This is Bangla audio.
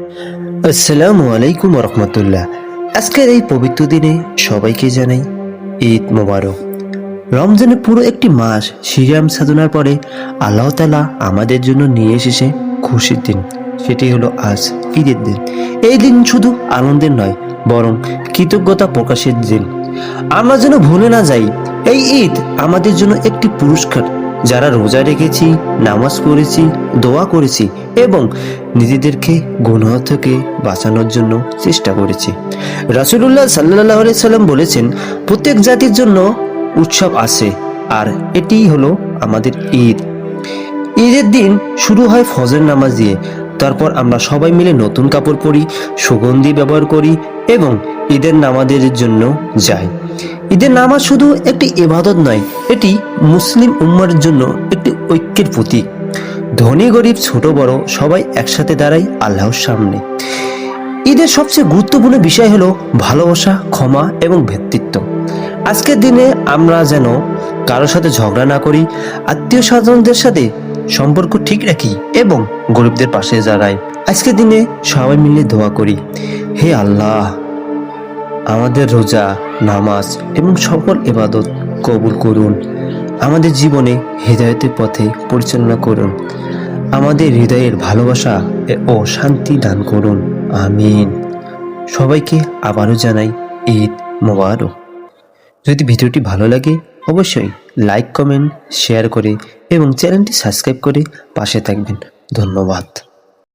আসসালামু আলাইকুম রহমতুল্লাহ। আজকের এই পবিত্র দিনে সবাইকে জানাই ঈদ মোবারক। রমজানের পুরো একটি মাস সিয়াম সাধনার পরে আল্লাহ তাআলা আমাদের জন্য নিয়ে এসেছে খুশির দিন। সেটি হলো আজ ঈদের দিন। এই দিন শুধু আনন্দের নয়, বরং কৃতজ্ঞতা প্রকাশের দিন। আমরা যেন ভুলে না যাই, এই ঈদ আমাদের জন্য একটি পুরস্কার। যারা রোজা রেখেছি, নামাজ পড়েছি, দোয়া করেছি এবং নিজেদেরকে গুনাহ থেকে বাঁচানোর জন্য চেষ্টা করেছি। রাসূলুল্লাহ সাল্লাল্লাহু আলাইহি সাল্লাম বলেছেন, প্রত্যেক জাতির জন্য উৎসব আছে, আর এটিই হলো আমাদের ঈদ। ঈদের দিন শুরু হয় ফজর নামাজ দিয়ে। তারপর আমরা সবাই মিলে নতুন কাপড় পরি, সুগন্ধি ব্যবহার করি এবং ঈদের নামাজের জন্য যাই। ঈদের নামাজ শুধু একটি ইবাদত নয়, এটি মুসলিম উম্মার জন্য একটি ঐক্যের প্রতীক। ধনী গরিব ছোট বড় সবাই একসাথে দাঁড়ায় আল্লাহর সামনে। ঈদের সবচেয়ে গুরুত্বপূর্ণ বিষয় হলো ভালোবাসা, ক্ষমা এবং ভ্রাতৃত্ব। আজকের দিনে আমরা যেন কারোর সাথে ঝগড়া না করি, আত্মীয় স্বজনদের সাথে সম্পর্ক ঠিক রাখি এবং গরিবদের পাশে দাঁড়াই। আজকের দিনে সবাই মিলে দোয়া করি, হে আল্লাহ, আমাদের রোজা, নামাজ এবং সকল ইবাদত কবুল করুন। আমাদের জীবনে হেদায়েতের পথে পরিচালনা করুন। আমাদের হৃদয়ের ভালোবাসা ও শান্তি দান করুন। আমিন। সবাইকে আবারও জানাই ঈদ মোবারক। যদি ভিডিওটি ভালো লাগে অবশ্যই লাইক, কমেন্ট, শেয়ার করে এবং চ্যানেলটি সাবস্ক্রাইব করে পাশে থাকবেন। ধন্যবাদ।